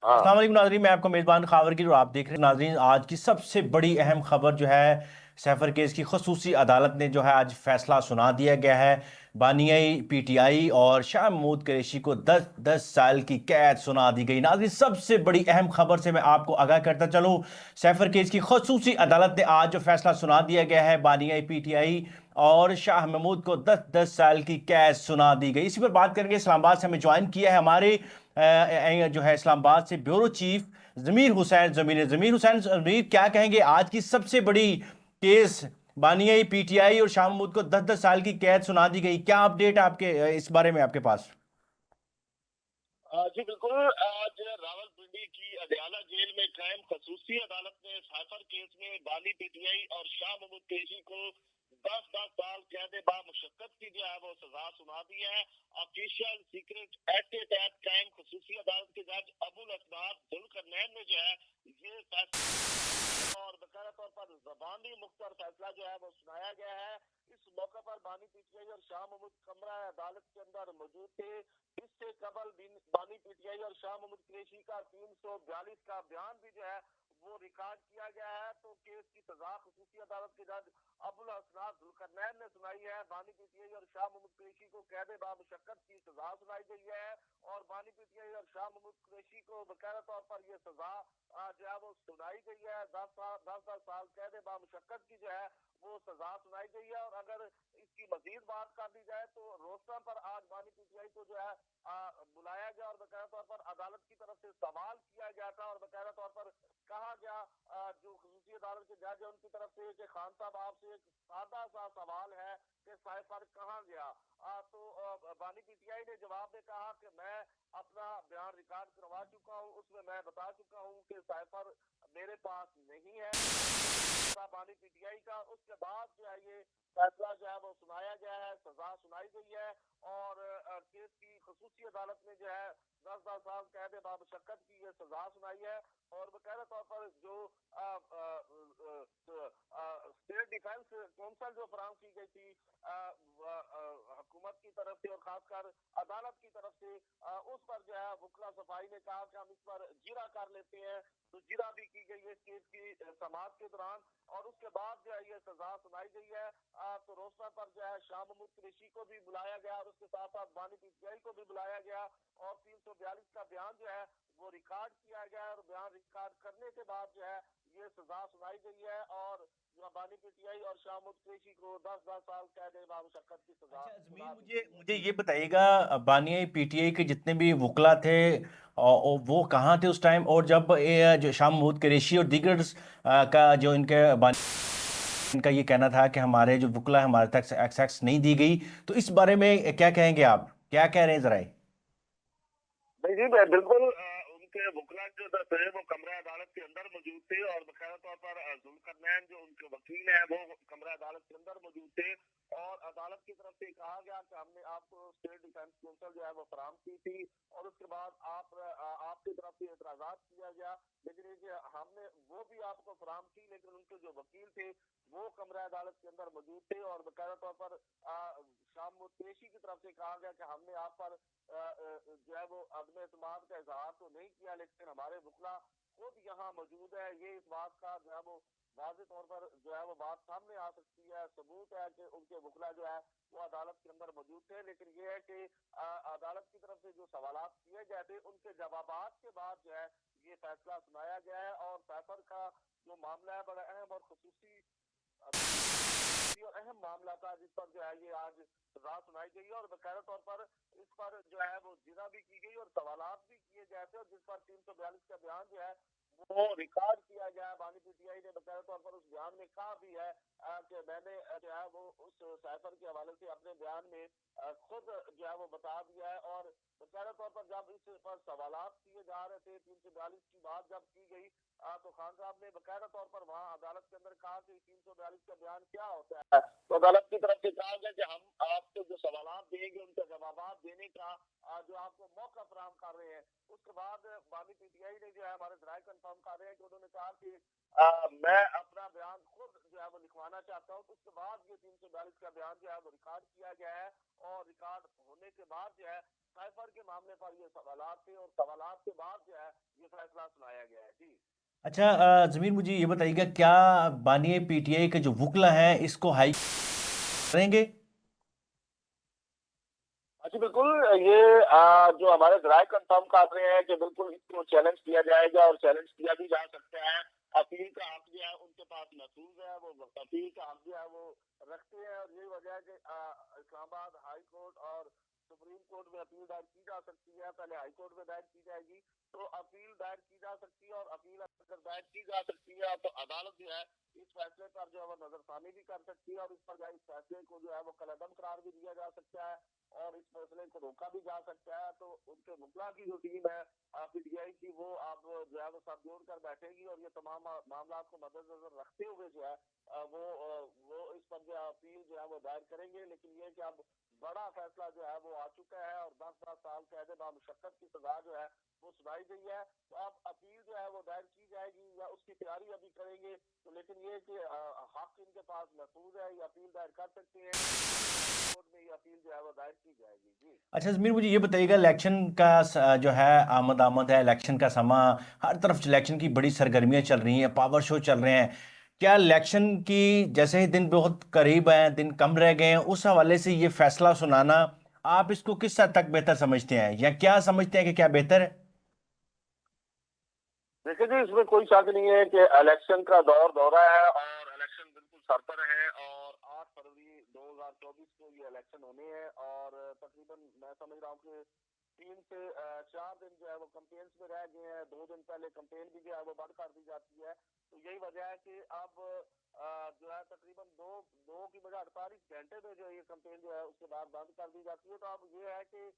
हाँ। अस्सलाम वालेकुम नाजरीन, मैं आपका मेज़बान खावर की और आप देख रहे हैं नाजरीन आज की सबसे बड़ी अहम खबर जो है सैफर केस की खसूसी अदालत ने जो है आज फैसला सुना दिया गया है। बानियाई पीटीआई और शाह महमूद कुरैशी को 10-10 साल की कैद सुना दी गई। नाजरीन सबसे बड़ी अहम खबर से मैं आपको आगाह करता चलूं, सैफर केस की खसूसी अदालत ने आज जो फैसला सुना दिया गया है बानियाई पीटीआई और शाह महमूद को 10-10 साल की कैद सुना दी गई। इसी पर बात करेंगे। इस्लामाबाद से हमें ज्वाइन किया है हमारे जो है इस्लामाबाद से ब्यूरो चीफ ज़मीर हुसैन। ज़मीर, क्या कहेंगे आज की सबसे बड़ी केस बानियाई पीटीआई और शाह महमूद को 10-10 साल की कैद सुना दी गई, क्या अपडेट है आपके इस बारे में आपके पास? जी बिल्कुल। आज रावलपिंडी की अडयाला जेल में कायम खसूसी अदालत ने साइफर केस में बानी पीटीआई और शाह महमूद कुरैशी को 10-10 साल कैद बा मुशक्कत की जो है वो सजा सुना दी है। ऑफिशियल सीक्रेट एक्ट के तहत कायम खसूसी अदालत के जज अबुल असबाब जुल्करनैन ने जो है ये फैसला और बकायदा तौर पर जबानी मुख्तर फैसला जो है वो सुनाया गया है। इस मौके पर बानी पीटीआई और शाह महमूद कमरा अदालत के अंदर मौजूद थे। इससे कबल बानी पीटीआई और शाह महमूद कुरैशी का 342 का बयान भी जो है वो रिकॉर्ड किया गया है। तो केस की सजा खसूसी अदालत के जज अबुल असनाद जुल्करनैन ने सुनाई है। बानी पीटीआई और शाह महमूद कुरैशी को कैद बा मुशक्कत की सजा सुनाई गई है और बानी पीटीआई और शाह महमूद कुरैशी को बकायदा तौर पर यह सजा जो है वो सुनाई गई है। 10 साल कैद बा मुशक्कत की जो है वो सजा सुनाई गई है। और अगर इसकी मजीद बात कर दी जाए तो रोस्टर पर आज बानी पीटीआई को जो है बुलाया गया और बकायदा तौर पर अदालत की तरफ से सवाल किया गया था और बकायदा तौर पर कहा गया जो खसूसी अदालत के जज है उनकी तरफ से कि खान साहब आपसे एक सादा सा सवाल है कि साइफर कहाँ गया। तो बानी पीटीआई ने जवाब में कहा कि मैं अपना बयान रिकॉर्ड करवा चुका हूँ, उसमें मैं बता चुका हूँ कि साइफर मेरे पास नहीं है बानी पीटीआई का। उसके बाद जो है ये फैसला जो है वो सुनाया गया है, सजा सुनाई गई है और केस की खसूसी अदालत ने जो है 10-10 साल कैद बा मुशक्कत की ये सजा सुनाई है। और बकायदा तौर पर जो स्टेट डिफेंस काउंसिल जो फराम की गई थी हुकूमत की तरफ से और खासकर अदालत की तरफ से, उस पर जो है वकला सफाई ने कहा कि हम इस पर जीरा कर लेते हैं। तो जीरा भी की गई है इस केस की समाअत के दौरान और उसके बाद जो है ये सजा सुनाई गई है। तो रोस्टर पर जो है शाह महमूद कुरैशी को भी बुलाया गया और उसके साथ साथ बानी पीटीआई को भी बुलाया गया और 342 का बयान जो है वो रिकॉर्ड किया गया और बयान रिकॉर्ड करने के बाद जो है ये सजा सुनाई गई है और बानी पीटीआई और शाह महमूद कुरैशी को 10-10 साल कैद बा मुशक्कत की सजा अच्छा ज़मीर, सुना दी मुझे गई है। मुझे ये बताइएगा, बानियाई पीटीआई के जितने भी वकला थे और वो कहाँ थे उस टाइम, और जब जो शाह महमूद कुरैशी और दीगर का जो इनका ये कहना था कि हमारे जो वकला है हमारे तक एक्सेस नहीं दी गई, तो इस बारे में क्या कहेंगे आप, क्या कह रहे हैं जरा? नहीं जी बिल्कुल। उनके वकला जो थे वो कमरा अदालत के अंदर मौजूद थे और बकायदा तौर पर जुल्करनैन जो उनके वकील हैं वो कमरा अदालत के अंदर मौजूद थे और अदालत की तरफ से कहा गया कि हमने आपको स्टेट डिफेंस काउंसिल जो है वो फराम की थी और उसके बाद आपकी तरफ से एतराजात किया गया, लेकिन ये हमने वो भी आपको फराम की लेकिन उनके जो वकील थे वो कमरा अदालत के अंदर मौजूद थे और बकायदा तौर पर शाह महमूद कुरैशी की तरफ से कहा गया कि हमने आप पर जो है वो अदम एतमाद का इजहार तो नहीं किया लेकिन हमारे वकला खुद यहाँ मौजूद है। ये इस बात का जो है वो वाज़े तौर पर जो है वो बात सामने आ सकती है, सबूत है कि उनके वकला जो है वो अदालत के अंदर मौजूद थे। लेकिन ये है कि अदालत की तरफ से जो सवालात किए गए थे उनके जवाबात के बाद जो है ये फैसला सुनाया गया है और साइफर का जो मामला है बड़ा अहम और खसूसी और अहम मामला था जिस पर जो है ये आज सजा सुनाई गई है और बकायदा तौर पर इस पर जो है वो जिरा भी की गई और सवालात भी किए गए थे और जिस पर 342 का बयान जो है वो रिकॉर्ड किया गया है। बानी पीटीआई ने बकायदा तौर पर उस बयान में कहा भी है कि मैंने जो है वो उस साइफर के हवाले से अपने बयान में खुद जो है वो बता दिया है और बकायदा तौर पर जब इस पर सवालात किए जा रहे थे 342 की बात जब की गई तो खान साहब ने बकायदा तौर पर वहाँ अदालत के अंदर कहा कि 342 का बयान क्या होता है। तो अदालत की तरफ से कहा गया कि हम आपको जो सवालात देंगे उनके जवाब देने का जो आपको मौका फराहम कर रहे हैं। اس کے بعد بانی پی ٹی آئی نے جو ہے ہمارے ذرائع کنفرم کر رہے ہیں کہ انہوں نے کہا کہ میں اپنا بیان خود جو ہے وہ لکھوانا چاہتا ہوں. اس کے بعد یہ 342 کا بیان جو ہے وہ ریکارڈ کیا گیا ہے اور ریکارڈ ہونے کے بعد جو ہے سائفر کے معاملے پر یہ سوالات تھے اور سوالات کے بعد جو ہے یہ فیصلہ سنایا گیا ہے. جی اچھا ضمیر مجھے یہ بتائیے گا کیا بانی پی ٹی آئی کے جو وکلا ہیں اس کو ہائی کریں گے؟ جی بالکل. یہ جو ہمارے ذرائع کنفرم کر رہے ہیں کہ بالکل اس کو چیلنج کیا جائے گا اور چیلنج کیا بھی جا سکتا ہے. اپیل کا حق جو ہے ان کے پاس محفوظ ہے, وہ اپیل کا حق جو ہے وہ رکھتے ہیں اور یہی وجہ ہے کہ اسلام آباد ہائی کورٹ اور سپریم کورٹ میں اپیل دائر کی جا سکتی ہے. پہلے ہائی کورٹ میں دائر کی جائے گی تو اپیل دائر کی جا سکتی ہے اور اپیل اگر دائر کی جا سکتی ہے تو عدالت جو ہے اس فیصلے پر جو ہے وہ نظر ثانی بھی کر سکتی ہے اور اس پر اس فیصلے کو جو ہے وہ کالعدم قرار بھی دیا جا سکتا ہے اور اس فیصلے کو روکا بھی جا سکتا ہے. تو ان کے وکلا کی جو ٹیم ہے پی ٹی آئی کی وہ اب جو ہے وہ سب جوڑ کر بیٹھے گی اور یہ تمام معاملات کو مد نظر رکھتے ہوئے جو ہے وہ اس پر جو اپیل جو ہے وہ دائر کریں گے. لیکن یہ کہ اب بڑا فیصلہ جو ہے وہ آ چکا ہے اور 10 سال قید بامشقت کی سزا جو ہے وہ سنائی گئی ہے. تو اب اپیل جو ہے وہ دائر کی جائے گی یا اس کی تیاری ابھی کریں گے. تو لیکن یہ کہ حق ان کے پاس محفوظ ہے, یہ اپیل دائر کر سکتے ہیں, کورٹ میں یہ اپیل جو ہے وہ دائر کی جائے گی. جی اچھا ضمیر مجھے یہ بتائیے گا الیکشن کا جو ہے آمد ہے الیکشن کا سما, ہر طرف الیکشن کی بڑی سرگرمیاں چل رہی ہیں, پاور شو چل رہے ہیں. کیا الیکشن کی جیسے ہی دن بہت قریب ہیں, دن کم رہ گئے ہیں, اس حوالے سے یہ فیصلہ سنانا آپ اس کو کس حد تک بہتر سمجھتے ہیں یا کیا سمجھتے ہیں کہ کیا بہتر ہے؟ دیکھیں جی, اس میں کوئی شک نہیں ہے کہ الیکشن کا دورہ ہے اور الیکشن بالکل سر پر ہے اور 8 فروری 2024 کو یہ الیکشن ہونے ہیں اور تقریباً میں سمجھ رہا ہوں کہ 3 سے 4 دن جو ہے وہ کمپینس میں رہ گئے ہیں. 2 دن پہلے کمپین بھی جو ہے وہ بند کر دی جاتی ہے. تو یہی وجہ ہے کہ اب جو ہے تقریباً دو کی بجائے 48 گھنٹے میں جو یہ کمپین جو ہے اس کے بعد بند کر دی جاتی ہے. تو اب یہ ہے کہ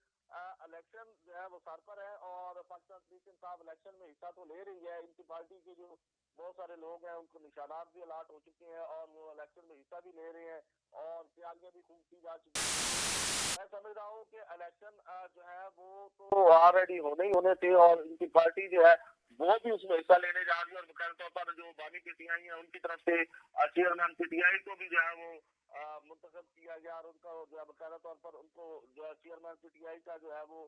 الیکشن جو ہے وہ سر پر ہے اور پاکستان تحریک انصاف الیکشن میں حصہ تو لے رہی ہے. ان کی پارٹی کے جو بہت سارے لوگ ہیں ان کو نشانات بھی الاٹ ہو چکے ہیں اور وہ الیکشن میں حصہ بھی لے رہے ہیں اور تیاریاں بھی خوب کی جا چکی ہیں. میں سمجھ رہا ہوں کہ الیکشن جو ہے وہ تو آلریڈی ہونے ہی ہونے تھے اور ان کی پارٹی جو ہے وہ بھی اس میں حصہ لینے جا رہی ہے اور مقرر طور پر جو بانی پی ٹی آئی ہیں ان کی طرف سے چیئرمین پی ٹی آئی کو بھی جو ہے وہ منتخب کیا گیا اور ان کا جو ہے باقاعدہ طور پر ان کو جو ہے چیئرمین پی ٹی آئی کا جو ہے وہ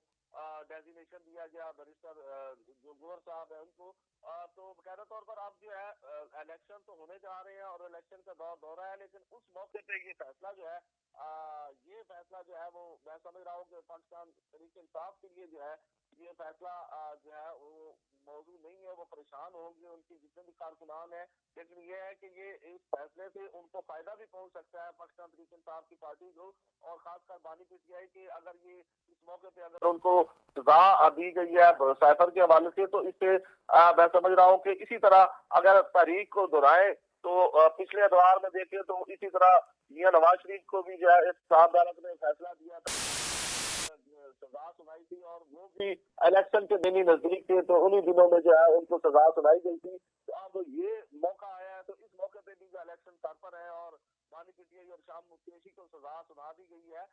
ڈیزینیشن دیا گیا بیرسٹر جو گور صاحب ہے ان کو. تو باقاعدہ طور پر اب جو ہے الیکشن تو ہونے جا رہے ہیں اور الیکشن کا دورہ ہے. لیکن اس موقع پہ یہ فیصلہ جو ہے وہ میں سمجھ رہا ہوں کہ پاکستان تحریک انصاف کے لیے جو ہے یہ فیصلہ جو ہے وہ موضوع نہیں ہے. وہ پریشان ہوں گے ان کی جتنے بھی کارکنان ہیں. لیکن یہ ہے کہ یہ اس فیصلے سے ان کو فائدہ بھی پہنچ سکتا ہے پاکستان تحریک انصاف کی پارٹی کو اور خاص کر بانی پی ٹی آئی کے. اگر یہ اس موقع پہ اگر ان کو سزا دی گئی ہے سائفر کے حوالے سے تو اس سے میں سمجھ رہا ہوں کہ اسی طرح اگر تاریخ کو دہرائیں تو پچھلے ادوار میں دیکھیں تو اسی طرح میاں نواز شریف کو بھی جو ہے اقتصاد عدالت نے فیصلہ دیا تھا, سزا سنائی تھی اور وہ بھی الیکشن کے دن ہی نزدیک تھے تو انہی دنوں میں جو ہے ان کو سزا سنائی گئی تھی. تو اب یہ موقع آیا ہے تو اس موقع پہ بھی جو الیکشن سر پر ہے اور بانی پی ٹی آئی اور شام مفتیشی کو سزا سنا دی گئی ہے.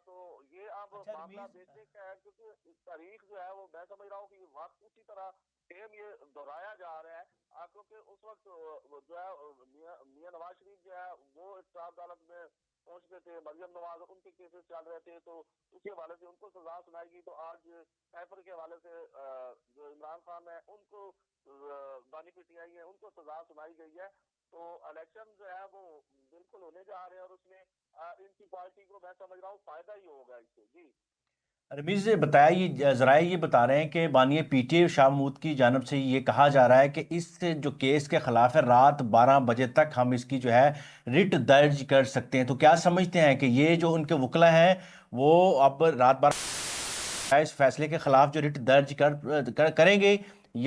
تو یہ اب معاملہ دیکھنے کا ہے کیونکہ تاریخ جو ہے وہ میں سمجھ رہا ہوں کہ وقت اسی طرح سیم یہ دہرایا جا رہا ہے کیونکہ اس وقت جو ہے میاں نواز شریف جو ہے وہ اقتصاد عدالت میں پہنچتے تھے, مریم نواز ان کے کیسز چل رہے تھے تو اسی حوالے سے ان کو سزا سنائی گئی. تو آج سائفر کے حوالے سے جو عمران خان ہے ان کو بانی پی ٹی آئی ہے ان کو سزا سنائی گئی ہے. تو الیکشن جو ہے وہ بالکل ہونے جا رہے ہیں اور اس میں ان کی پارٹی کو میں سمجھ رہا ہوں فائدہ ہی ہوگا اس سے. جی رمیز نے بتایا, یہ ذرائع یہ بتا رہے ہیں کہ بانی P T I Shah Mahmood کی جانب سے یہ کہا جا رہا ہے کہ اس جو کیس کے خلاف ہے رات 12 بجے تک ہم اس کی جو ہے رٹ درج کر سکتے ہیں. تو کیا سمجھتے ہیں کہ یہ جو ان کے وکلا ہیں وہ اب رات 12 اس فیصلے کے خلاف جو رٹ درج کریں گے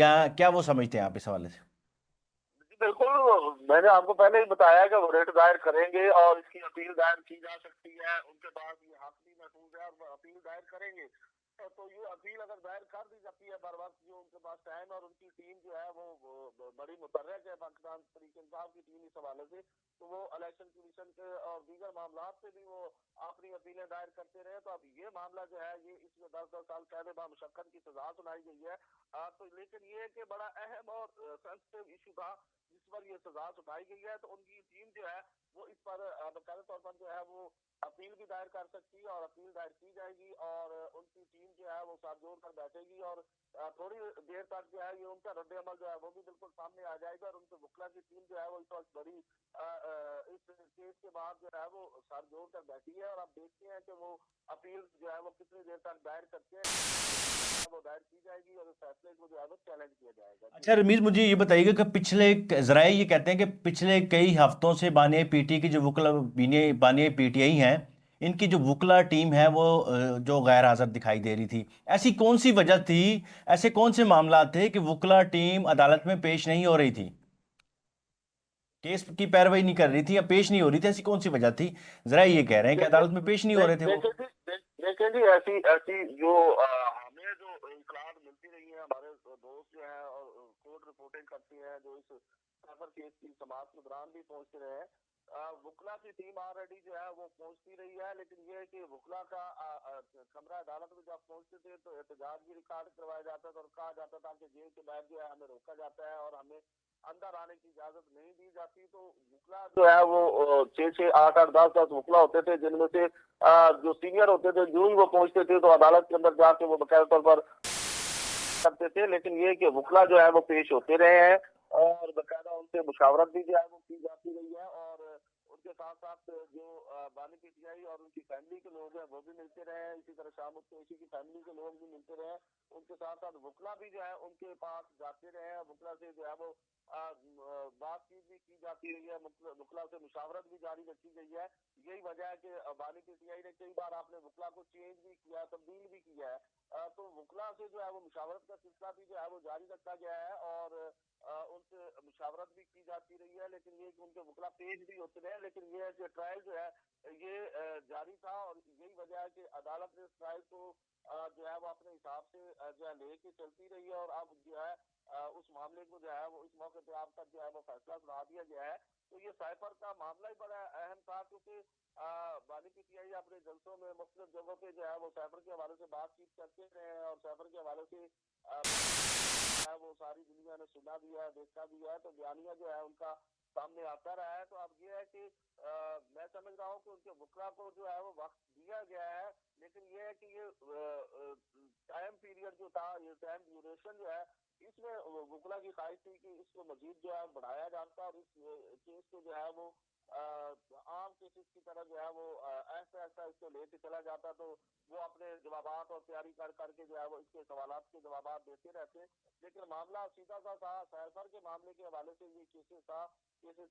یا کیا وہ سمجھتے ہیں آپ اس حوالے سے؟ بالکل, میں نے آپ کو پہلے ہی بتایا کہ وہ ریٹ دائر کریں گے اور اس کی اپیل دائر کی جا سکتی ہے. ان کے پاس یہ حق بھی محفوظ ہے اور وہ اپیل دائر کریں گے. تو یہ अपील अगर दायर कर दी जाती है बर वक्त, जो उनके पास टाइम और उनकी टीम जो है वो बड़ी मुतर्रक है पाकिस्तान तहरीक इंसाफ की टीम इस हवाले से, तो वो इलेक्शन कमीशन के और दीगर मामला से भी वो अपनी अपीलें दायर करते रहे। तो अब ये मामला जो है ये इसमें 10-10 साल कैद बामुशक्कत की सजा सुनाई गई है। तो लेकिन ये कि बड़ा अहम और सेंसिटिव इशू था जिस पर ये सजा सुनाई गई है, तो उनकी टीम जो है वो इस पर बाकायदा तौर पर जो है वो अपील भी दायर कर सकती है और अपील दायर की जाएगी और उनकी टीम जो है वो साथ जोड़ कर बैठेगी और थोड़ी देर तक जो है ये उनका रद्द अमल जो है वो भी बिल्कुल सामने आ जाएगा और उनके वकला की टीम जो है वो इस वक्त बड़ी इस केस के बाद जो है वो सर जोड़ कर बैठी है और अब देखते हैं कि वो अपील जो है वो कितनी देर तक दायर करते हैं, वो दायर की जाएगी और इस फैसले को जो है वो चैलेंज किया जाएगा। अच्छा रमीज, मुझे ये बताइएगा कि पिछले ज़राए ये कहते हैं कि पिछले कई हफ्तों से बानिया पीटी की जो वकला बानिया पीटीआई हैं, इनकी जो वकला टीम है वो जो गैर हाज़िर दिखाई दे रही थी। ऐसी कौन सी वजह थी, ऐसे कौन से मामला थे कि वकला टीम अदालत में पेश नहीं हो रही थी, केस की पैरवाई नहीं कर रही थी या पेश नहीं हो रही थी? ऐसी कौन सी वजह थी? जरा ये कह रहे हैं कि अदालत में पेश नहीं हो रहे थे वो। देखिए जी, ऐसी ऐसी जो हमें जो इतलात मिलती रही है, हमारे दोस्त जो है और कोर्ट रिपोर्टिंग करती है जो इस सफर केस की समाप्त के दौरान भी पहुंचते रहे हैं, वकला की टीम ऑलरेडी जो है वो पहुंचती रही है। लेकिन ये है कि वकला का कमरा अदालत में जब पहुंचते थे तो एहतजाज भी रिकॉर्ड करवाया जाता था और कहा जाता था कि जेल के बाहर जो है हमें रोका जाता है और हमें अंदर आने की इजाजत नहीं दी जाती। तो वकला जो है वो 6-6, 8-8, 10-10 वकला होते थे, जिनमें से जो सीनियर होते थे जो ही वो पहुंचते थे तो अदालत के अंदर जाके वो बकायदा तौर पर करते थे। लेकिन ये कि वकला जो है वो पेश होते रहे हैं और बकायदा उनसे मुशावरत भी जो है वो की जाती रही है और उनके साथ साथ जो बानी पीटीआई और उनकी फैमिली के लोग हैं वो भी मिलते रहे हैं। इसी तरह शाह मुफ्ती की फैमिली के लोग भी मिलते रहे हैं। उनके साथ साथ वकला भी जो है उनके पास जाते रहे हैं। वकला से जो है वो बातचीत भी की जाती रही है, वकला से मुशावरत भी जारी रखी गई है। यही वजह है कि बानी पीटीआई ने कई बार आपने वकला को चेंज भी किया, तब्दील भी किया है। तो वकला से जो है वो मुशावरत का सिलसिला भी जो है वो जारी रखा गया है और उनसे मुशावरत भी की जाती रही है। लेकिन ये कि उनके वकला पेश भी होते रहे, लेकिन ये है कि ट्रायल जो है ये जारी था और यही वजह है कि अदालत ने इस ट्रायल को जो है वो अपने हिसाब से जो है लेके चलती रही है और अब जो है उस मामले को जो है वो इस मौके पे आप तक जो है वो फैसला सुना दिया गया है। तो ये साइफर का मामला ही बड़ा अहम था क्योंकि बानी पीटीआई अपने जलसों में मुख्तलिफ जगहों पे जो है वो साइफर के हवाले से बातचीत करते रहे हैं और साइफर के हवाले से है वो सारी दुनिया ने सुना भी है, देखा भी है, तो बयानिया जो है उनका सामने आता रहा है। तो अब ये है कि मैं समझ रहा हूँ कि उनके वकला को जो है वो वक्त दिया गया है, लेकिन ये है कि ये टाइम पीरियड जो था, ये टाइम ड्यूरेशन जो है, इसमें वकला की ख्वाहिश थी कि इसको मजीद जो है बढ़ाया जाता और इस केस को जो है वो आम केसेस की तरह जो है वो ऐसा ऐसा इसको लेके चला जाता, तो वो अपने जवाबात और तैयारी कर करके जो है वो इसके सवालात के जवाबात देते रहते। लेकिन मामला सीधा सा था, साइफर के मामले के हवाले से ये केसेस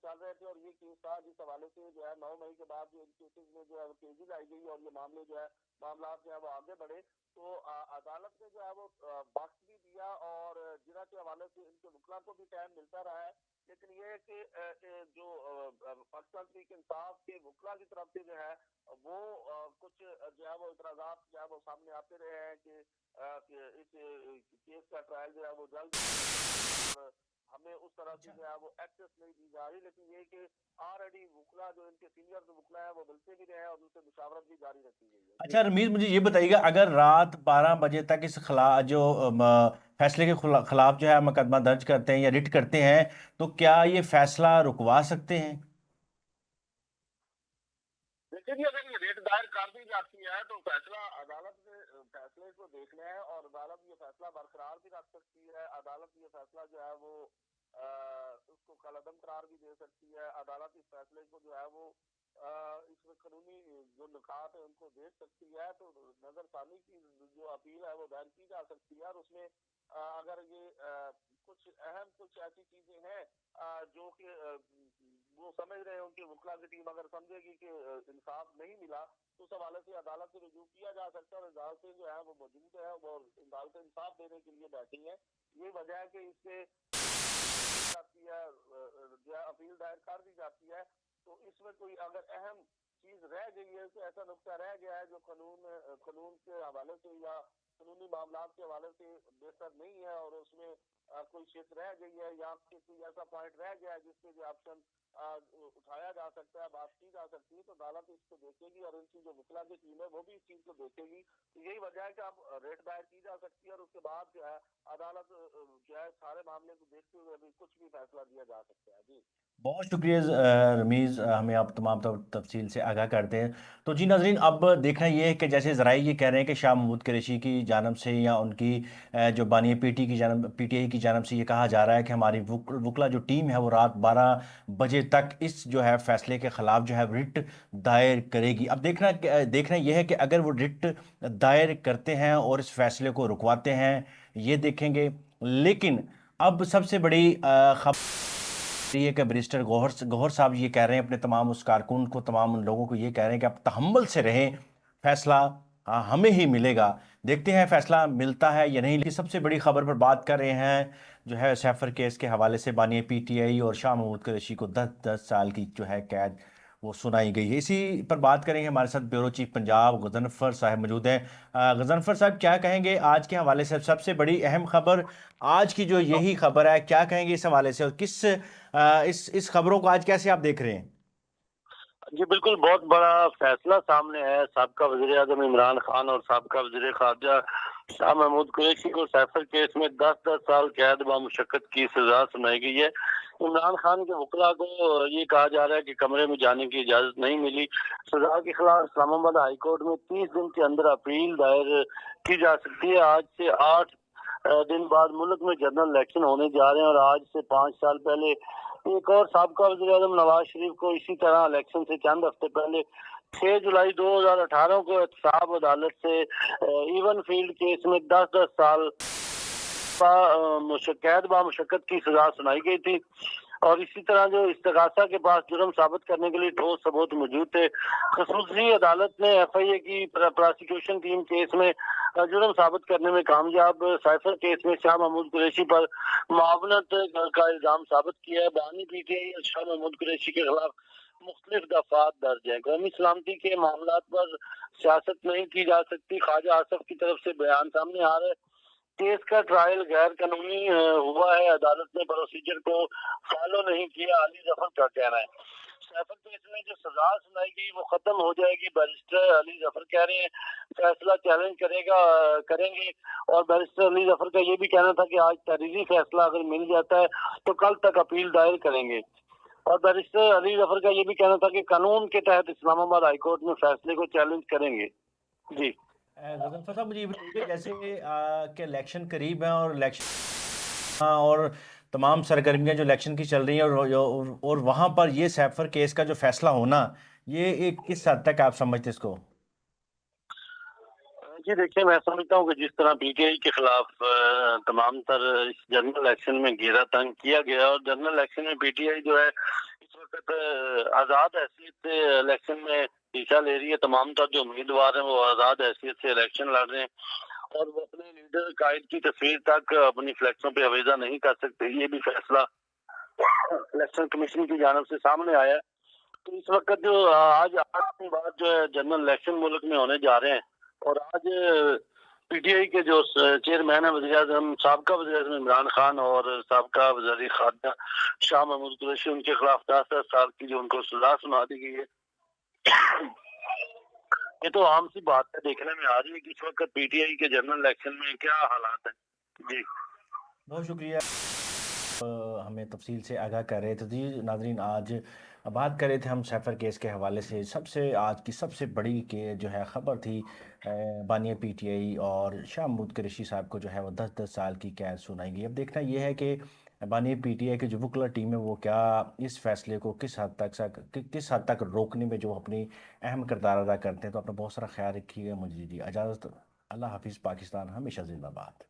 चल रहे थे और ये केस था जिस हवाले से जो है 9 मई के बाद जो इन केसेस में जो है वो तेजी लाई गई और ये मामले जो है मामला जो है वो आगे बढ़े। तो अदालत ने जो है वो वक्त भी दिया और जिला के हवाले से इनके वकला को भी टाइम मिलता रहा है। लेकिन ये है कि जो पाकिस्तान तहरीक इंसाफ के वकला की तरफ से जो है वो कुछ जो है वो इतराजात जो है वो सामने आते रहे हैं कि इस केस का ट्रायल जो है वो जल्द और हमें उस तरह से जो है वो एक्सेस नहीं दी जा रही। लेकिन ये कि ऑलरेडी वकला जो इनके सीनियर वकला है वो मिलते भी रहे और उनसे मुशावरत भी जारी रखी गई है। अच्छा रमीज, मुझे ये बताइएगा, अगर रात 12 बजे तक इस जो फैसले के खिलाफ जो है मुकदमा दर्ज करते हैं या रिट करते हैं, तो क्या ये फैसला रुकवा सकते हैं? देखिए जी, अगर ये रेट दायर कर दी जाती है तो फैसला अदालत ने फैसले को देखना है और अदालत ये फैसला बरकरार भी रख सकती है। अदालत ये फैसला जो है वो उसको कलअदम करार भी दे सकती है। अदालत इस फैसले को जो है वो इसमें कानूनी जो निकात है उनको देख सकती है। तो नजरसानी की जो अपील है वो दायर की जा सकती है और उसमें अगर ये कुछ अहम कुछ ऐसी चीजें हैं जो कि वो समझ रहे हैं, उनकी वकला की टीम अगर समझेगी कि इंसाफ नहीं मिला तो उस हवाले से अदालत से रुजू किया जा सकता है और अदालतें जो है वो मौजूद है वो अदालतें इंसाफ देने के लिए बैठी हैं। ये वजह है कि इससे जाती है जो है अपील दायर कर दी जाती है। तो इसमें कोई अगर अहम चीज रह गई है, तो ऐसा नुकता रह गया है जो कानून के हवाले से या قانونی معاملات کے حوالے سے بہتر نہیں ہے اور اس میں کوئی شک رہ گئی ہے یا کوئی ایسا پوائنٹ رہ گیا ہے جس پہ جو آپشن اٹھایا جا سکتا ہے، بات کی جا سکتی ہے، تو عدالت اس کو دیکھے گی اور ان کی جو وکلا کی ٹیم ہے وہ بھی اس چیز کو دیکھے گی. تو یہی وجہ ہے کہ اب ریٹ دائر کی جا سکتی ہے اور اس کے بعد جو ہے عدالت جو ہے سارے معاملے کو دیکھتے ہوئے ابھی کچھ بھی فیصلہ دیا جا سکتا ہے. جی بہت شکریہ رمیز، ہمیں آپ تمام تفصیل سے آگاہ کرتے ہیں. تو جی ناظرین، اب دیکھنا یہ ہے کہ جیسے ذرائع یہ کہہ رہے ہیں کہ شاہ محمود قریشی کی جانب سے یا ان کی جو بانی پی ٹی آئی کی جانب سے یہ کہا جا رہا ہے کہ ہماری وکلا جو ٹیم ہے وہ رات 12 بجے تک اس جو ہے فیصلے کے خلاف جو ہے رٹ دائر کرے گی. اب دیکھنا یہ ہے کہ اگر وہ رٹ دائر کرتے ہیں اور اس فیصلے کو رکواتے ہیں، یہ دیکھیں گے. لیکن اب سب سے بڑی خبر یہ کہ بیرسٹر گوہر صاحب یہ کہہ رہے ہیں اپنے تمام اس کارکن کو، تمام ان لوگوں کو یہ کہہ رہے ہیں کہ آپ تحمل سے رہیں، فیصلہ ہمیں ہی ملے گا. دیکھتے ہیں فیصلہ ملتا ہے یا نہیں. لیکن سب سے بڑی خبر پر بات کر رہے ہیں جو ہے سیفر کیس کے حوالے سے. بانی پی ٹی آئی اور شاہ محمود قریشی کو 10 سال کی جو ہے قید وہ سنائی گئی ہے. اسی پر بات کریں گے. ہمارے ساتھ بیورو چیف پنجاب غضنفر صاحب موجود ہیں. غضنفر صاحب کیا کہیں گے آج کے حوالے سے؟ سب سے بڑی اہم خبر آج کی جو یہی خبر ہے، کیا کہیں گے اس حوالے سے اور اس خبروں کو آج کیسے آپ دیکھ رہے ہیں؟ جی بالکل، بہت بڑا فیصلہ سامنے ہے. سابقہ وزیر اعظم عمران خان اور سابقہ وزیر خارجہ شاہ محمود قریشی کو سیفر کیس میں 10 سال قید بامشقت کی سزا سنائی گئی ہے. عمران خان کے وکلا کو یہ کہا جا رہا ہے کہ کمرے میں جانے کی اجازت نہیں ملی. سزا کے خلاف اسلام آباد ہائی کورٹ میں 30 دن کے اندر اپیل دائر کی جا سکتی ہے. آج سے 8 دن بعد ملک میں جنرل الیکشن ہونے جا رہے ہیں اور آج سے 5 سال پہلے ایک اور سابقہ وزیر اعظم نواز شریف کو اسی طرح الیکشن سے چند ہفتے پہلے 6 جولائی 2018 کو احتساب عدالت سے ایون فیلڈ کیس میں 10 سال قید بامشقت کی سزا سنائی گئی تھی. اور اسی طرح جو استغاثہ کے پاس جرم ثابت کرنے کے لیے ٹھوس ثبوت موجود تھے، خصوصی عدالت نے ایف آئی اے کی پراسیکیوشن ٹیم کیس میں جرم ثابت کرنے میں کامیاب. سائفر کیس میں شاہ محمود قریشی پر معاونت کا الزام ثابت کیا ہے. بانی پی ٹی آئی اور شاہ محمود قریشی کے خلاف مختلف دفعات درج ہیں. قومی سلامتی کے معاملات پر سیاست نہیں کی جا سکتی. خواجہ آصف کی طرف سے بیان سامنے آ رہا ہے. کیس کا ٹرائل غیر قانونی ہوا ہے، عدالت نے پروسیجر کو فالو نہیں کیا، علی ظفر کا کہنا ہے. سیفر کیس میں جو سزا سنائی گئی وہ ختم ہو جائے گی. بیرسٹر علی ظفر کہہ رہے ہیں فیصلہ چیلنج کریں گے. اور بیرسٹر علی ظفر کا یہ بھی کہنا تھا کہ آج تحریری فیصلہ اگر مل جاتا ہے تو کل تک اپیل دائر کریں گے. اور بیرسٹر علی ظفر کا یہ بھی کہنا تھا کہ قانون کے تحت اسلام آباد ہائی کورٹ میں فیصلے کو چیلنج کریں گے. جی غضنفر صاحب، مجھے یہ بتائیے جیسے کہ الیکشن قریب ہیں اور اور تمام سرگرمیاں جو الیکشن کی چل رہی ہیں اور وہاں پر یہ سیفر کیس کا جو فیصلہ ہونا، یہ ایک کس حد تک آپ سمجھتے اس کو؟ جی دیکھیے، میں سمجھتا ہوں کہ جس طرح پی ٹی آئی کے خلاف تمام تر جنرل الیکشن میں گھیرا تنگ کیا گیا اور جنرل الیکشن میں پی ٹی آئی جو ہے اس وقت آزاد حیثیت سے الیکشن میں حصہ لے رہی ہے. تمام تر جو امیدوار ہیں وہ آزاد حیثیت سے الیکشن لڑ رہے ہیں اور وہ اپنے لیڈر قائد کی تصویر تک اپنی فلیکسوں پہ آویزہ نہیں کر سکتے. یہ بھی فیصلہ الیکشن کمیشن کی جانب سے سامنے آیا ہے. تو اس وقت جو آج 8 دن بعد جو ہے جنرل الیکشن ملک میں ہونے جا رہے ہیں اور آج پی ٹی آئی کے جو چیئرمین ہیں وزیر اعظم سابقہ وزیر اعظم عمران خان اور سابقہ وزیر خارجہ شاہ محمود قریشی، ان کے خلاف 10 سال کی جو ان کو سزا سنا دی گئی ہے. یہ تو عام سی بات ہے، دیکھنے میں آ رہی ہے کہ اس وقت پی ٹی آئی کے جنرل الیکشن میں کیا حالات ہیں. جی بہت شکریہ، ہمیں تفصیل سے آگاہ کر رہے تھے. جی ناظرین، آج بات کر رہے تھے ہم سیفر کیس کے حوالے سے. آج کی سب سے بڑی جو ہے خبر تھی بانی پی ٹی آئی اور شاہ محمود قریشی صاحب کو جو ہے وہ 10 سال کی قید سنائی گئی. اب دیکھنا یہ ہے کہ بانی پی ٹی آئی کی جو وکلا ٹیم ہے وہ کیا اس فیصلے کو کس حد تک روکنے میں جو اپنی اہم کردار ادا کرتے ہیں. تو اپنا بہت سارا خیال رکھیے گا. مجھے اجازت. اللہ حافظ. پاکستان ہمیشہ زندہ باد.